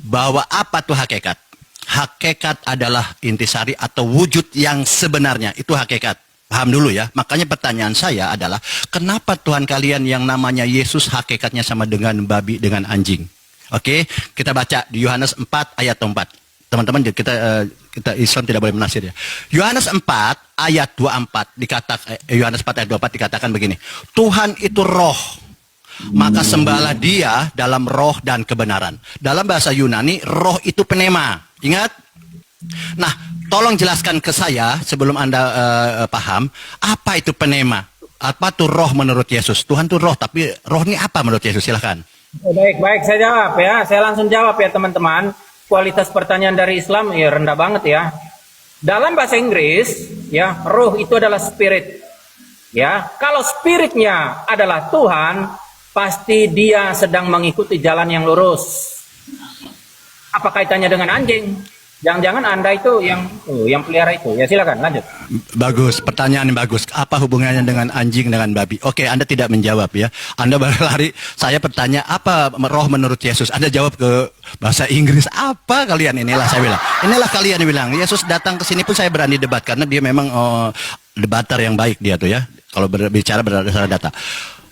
bahwa apa tuh hakikat? Hakikat adalah intisari atau wujud yang sebenarnya. Itu hakikat. Paham dulu ya. Makanya pertanyaan saya adalah, kenapa Tuhan kalian yang namanya Yesus hakikatnya sama dengan babi, dengan anjing? Oke, kita baca di Yohanes 4 ayat 4. Teman-teman, kita Islam tidak boleh menafsir ya. Yohanes 4 ayat 24 dikatakan, Yohanes 4 ayat 24 dikatakan begini. Tuhan itu roh, maka sembahlah dia dalam roh dan kebenaran. Dalam bahasa Yunani, roh itu pneuma. Ingat? Nah, tolong jelaskan ke saya sebelum Anda paham, apa itu pneuma? Apa tuh roh menurut Yesus? Tuhan tuh roh, tapi roh ini apa menurut Yesus? Silahkan. Baik, saya jawab ya. Saya langsung jawab ya teman-teman. Kualitas pertanyaan dari Islam ya rendah banget ya. Dalam bahasa Inggris ya, roh itu adalah spirit. Ya, kalau spiritnya adalah Tuhan, pasti dia sedang mengikuti jalan yang lurus. Apa kaitannya dengan anjing? Jangan-jangan Anda itu yang pelihara itu. Ya silakan lanjut. Bagus, pertanyaan yang bagus. Apa hubungannya dengan anjing dengan babi? Oke, Anda tidak menjawab ya. Anda berlari. Saya bertanya apa roh menurut Yesus? Anda jawab ke bahasa Inggris. Apa kalian? Inilah saya bilang. Inilah kalian yang bilang. Yesus datang ke sini pun saya berani debat karena dia memang debater yang baik dia tuh ya. Kalau berbicara berdasarkan data.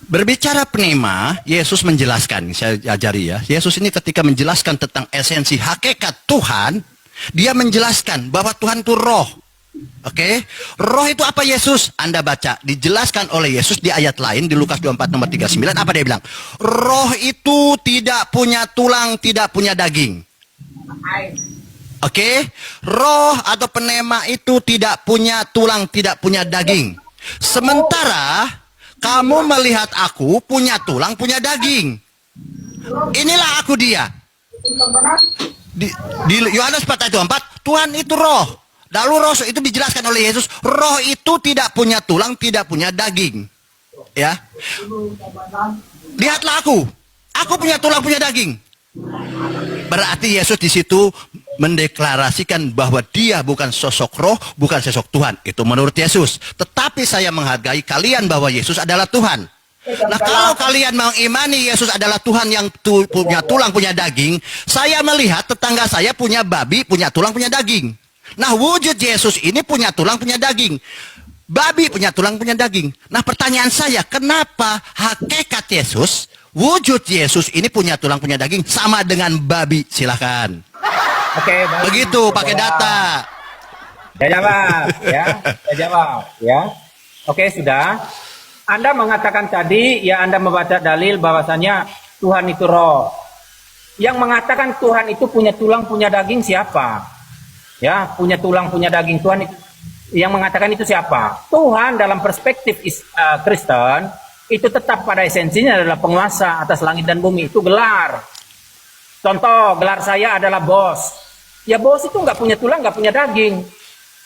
Berbicara pneuma, Yesus menjelaskan. Saya ajari ya. Yesus ini ketika menjelaskan tentang esensi hakikat Tuhan, dia menjelaskan bahwa Tuhan itu roh. Oke? Roh itu apa Yesus? Anda baca, dijelaskan oleh Yesus di ayat lain di Lukas 24 nomor 39, apa dia bilang? Roh itu tidak punya tulang, tidak punya daging. Oke? Roh atau pneuma itu tidak punya tulang, tidak punya daging. Sementara kamu melihat aku punya tulang, punya daging. Inilah aku dia. Di Yohanes 4 ayat 4, Tuhan itu roh. Lalu roh itu dijelaskan oleh Yesus, roh itu tidak punya tulang, tidak punya daging. Ya. Lihatlah aku. Aku punya tulang, punya daging. Berarti Yesus di situ mendeklarasikan bahwa dia bukan sosok roh, bukan sosok Tuhan. Itu menurut Yesus. Tetapi saya menghargai kalian bahwa Yesus adalah Tuhan. Nah, kalau kalian mengimani Yesus adalah Tuhan yang punya tulang, punya daging, saya melihat tetangga saya punya babi, punya tulang, punya daging. Nah, wujud Yesus ini punya tulang, punya daging. Babi punya tulang, punya daging. Nah, pertanyaan saya, kenapa hakikat Yesus, wujud Yesus ini punya tulang, punya daging, sama dengan babi? Silahkan. Oke, begitu, pakai data. Saya jawab, ya. Saya jawab, ya. Oke, sudah. Anda mengatakan tadi, ya Anda membaca dalil bahwasanya Tuhan itu roh. Yang mengatakan Tuhan itu punya tulang, punya daging siapa? Ya, punya tulang, punya daging. Tuhan itu, yang mengatakan itu siapa? Tuhan dalam perspektif Kristen, itu tetap pada esensinya adalah penguasa atas langit dan bumi. Itu gelar. Contoh, gelar saya adalah bos. Ya bos itu nggak punya tulang, nggak punya daging.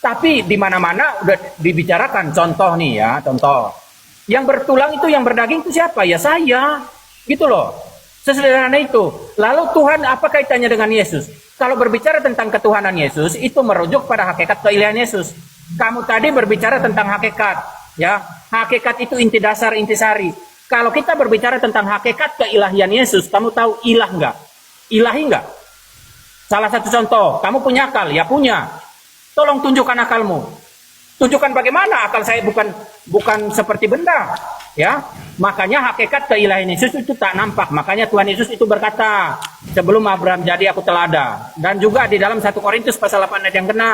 Tapi di mana-mana udah dibicarakan. Contoh nih ya, contoh. Yang bertulang itu, yang berdaging itu siapa? Ya saya. Gitu loh. Sesederhana itu. Lalu Tuhan apa kaitannya dengan Yesus? Kalau berbicara tentang ketuhanan Yesus, itu merujuk pada hakikat keilahian Yesus. Kamu tadi berbicara tentang hakikat. Ya, hakikat itu inti dasar, intisari. Kalau kita berbicara tentang hakikat keilahian Yesus, kamu tahu ilah nggak? Ilahi nggak? Salah satu contoh, kamu punya akal? Ya punya. Tolong tunjukkan akalmu. Tunjukkan bagaimana akal saya bukan seperti benda, ya. Makanya hakikat keilahian Yesus itu tak nampak. Makanya Tuhan Yesus itu berkata, sebelum Abraham jadi aku telah ada. Dan juga di dalam 1 Korintus pasal 8 ayat yang ke-6.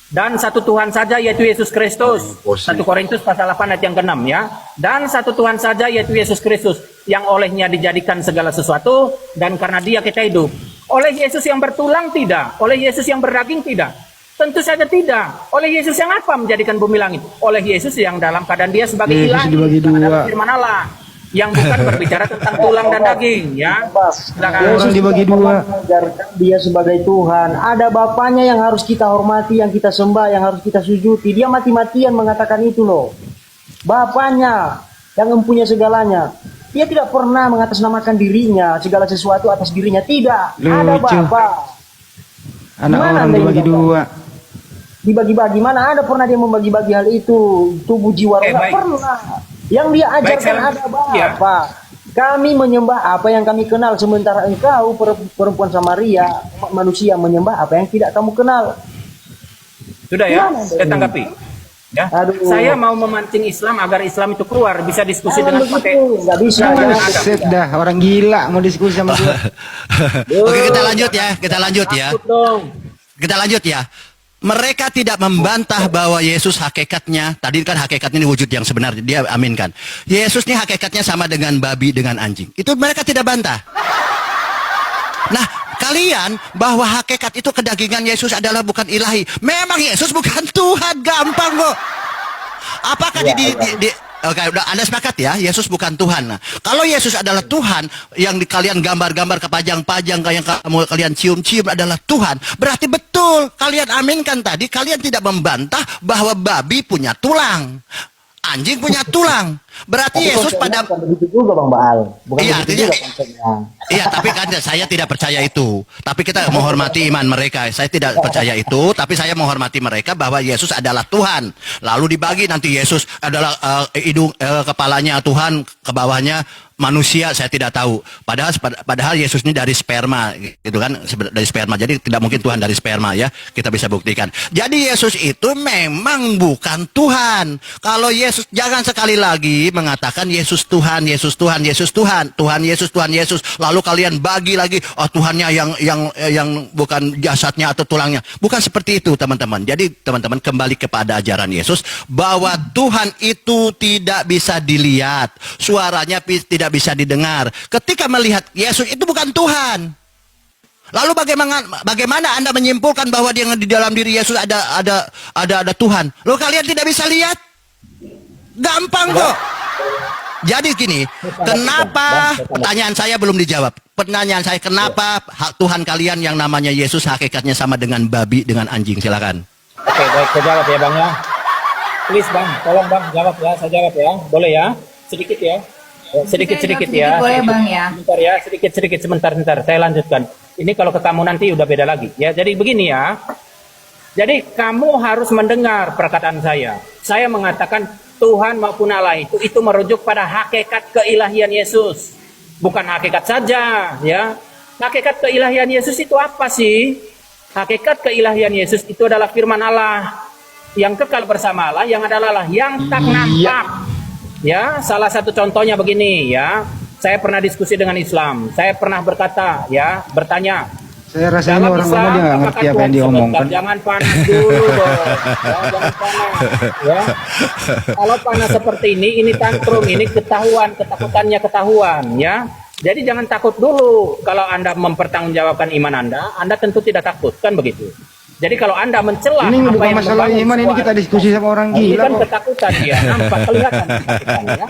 Dan satu Tuhan saja yaitu Yesus Kristus. 1 Korintus pasal 8 ayat yang ke-6 ya. Dan satu Tuhan saja yaitu Yesus Kristus, yang olehnya dijadikan segala sesuatu dan karena dia kita hidup. Oleh Yesus yang bertulang tidak, oleh Yesus yang berdaging tidak. Tentu saja tidak. Oleh Yesus yang apa menjadikan bumi langit? Oleh Yesus yang dalam keadaan dia sebagai ilahi, adalah firman Allah, yang bukan berbicara tentang tulang dan daging, ya. Yesus dibagi dua. Dia sebagai Tuhan. Ada Bapaknya yang harus kita hormati, yang kita sembah, yang harus kita sujuti. Dia mati-matian mengatakan itu loh. Bapaknya yang mempunyai segalanya. Dia tidak pernah mengatasnamakan dirinya, segala sesuatu atas dirinya. Tidak. Lucu. Ada Bapa. Anak orang dibagi dua. Dibagi-bagi, mana ada pernah dia membagi-bagi hal itu? Tubuh jiwa, nggak pernah. Yang dia ajarkan ada Bapa. Kami menyembah apa yang kami kenal, sementara engkau perempuan Samaria, manusia menyembah apa yang tidak kamu kenal. Sudah ya, Gimana saya ini? tanggapi. Ya, Aduh. saya mau memancing Islam agar Islam itu keluar, bisa diskusi dengan pakai. Nggak bisa. Set dah, orang gila mau diskusi sama gua. Oke, kita lanjut ya. Kita lanjut ya. Takut dong. Kita lanjut ya. Mereka tidak membantah bahwa Yesus hakikatnya, tadi kan hakikatnya ini wujud yang sebenar, dia aminkan. Yesus ini hakikatnya sama dengan babi, dengan anjing. Itu mereka tidak bantah. Nah, kalian bahwa hakikat itu kedagingan Yesus adalah bukan ilahi. Memang Yesus bukan Tuhan, gampang kok. Apakah Oke, udah Anda sepakat ya, Yesus bukan Tuhan. Nah, kalau Yesus adalah Tuhan, yang kalian gambar-gambar kepajang-pajang, yang kalian cium-cium adalah Tuhan, berarti betul. Kalian aminkan tadi, kalian tidak membantah bahwa babi punya tulang, anjing punya tulang. Berarti Yesus pada begitu juga Bang Baal. Bukan Iya, begitu artinya- juga konsepnya. Iya, tapi kan saya tidak percaya itu. Tapi kita menghormati iman mereka. Saya tidak percaya itu, tapi saya menghormati mereka bahwa Yesus adalah Tuhan. Lalu dibagi nanti Yesus adalah kepalanya Tuhan, ke bawahnya manusia, saya tidak tahu. Padahal Yesus ini dari sperma, gitu kan? Dari sperma. Jadi tidak mungkin Tuhan dari sperma ya. Kita bisa buktikan. Jadi Yesus itu memang bukan Tuhan. Kalau Yesus, jangan sekali lagi mengatakan Yesus Tuhan, Yesus Tuhan, Yesus Tuhan, Tuhan Yesus, Tuhan Yesus. Lalu kalian bagi lagi, oh Tuhannya yang bukan jasadnya atau tulangnya. Bukan seperti itu, teman-teman. Jadi teman-teman kembali kepada ajaran Yesus bahwa Tuhan itu tidak bisa dilihat, suaranya tidak bisa didengar. Ketika melihat Yesus itu bukan Tuhan. Lalu bagaimana Anda menyimpulkan bahwa di dalam diri Yesus ada Tuhan? Lalu kalian tidak bisa lihat? Gampang kok. Jadi gini, kenapa pertanyaan saya belum dijawab? Pertanyaan saya, kenapa Tuhan kalian yang namanya Yesus hakikatnya sama dengan babi, dengan anjing? Silakan. Oke, baik, saya jawab ya Bang ya. Please Bang, tolong Bang jawab ya, saya jawab ya. Boleh ya? Sedikit ya. Sedikit-sedikit ya. Boleh Bang ya. Sebentar ya, sedikit-sedikit sebentar. Saya lanjutkan. Ini kalau ke kamu nanti udah beda lagi. Ya, jadi begini ya. Jadi kamu harus mendengar perkataan saya. Saya mengatakan Tuhan maupun Allah itu merujuk pada hakikat keilahian Yesus. Bukan hakikat saja, ya. Hakikat keilahian Yesus itu apa sih? Hakikat keilahian Yesus itu adalah firman Allah yang kekal bersama Allah, yang adalah Allah yang tak nampak. Ya, salah satu contohnya begini ya. Saya pernah diskusi dengan Islam. Saya pernah berkata, ya, bertanya. Saya rasa ini Dalam orang Islam, lama dia nggak apakah ngerti apa Tuhan yang diomongkan. sebentar? Jangan panas dulu dong. Ya, jangan panas. Ya. Kalau panas seperti ini tantrum, ini ketakutannya ketahuan. Ya. Jadi jangan takut dulu. Kalau Anda mempertanggungjawabkan iman Anda tentu tidak takut, kan begitu. Jadi kalau Anda mencela Ini apa bukan yang masalah membangun iman, ini sebuah- kita diskusi sama orang ini gila kan kok. ketakutan ya, nampak kelihatan ketakutannya ya.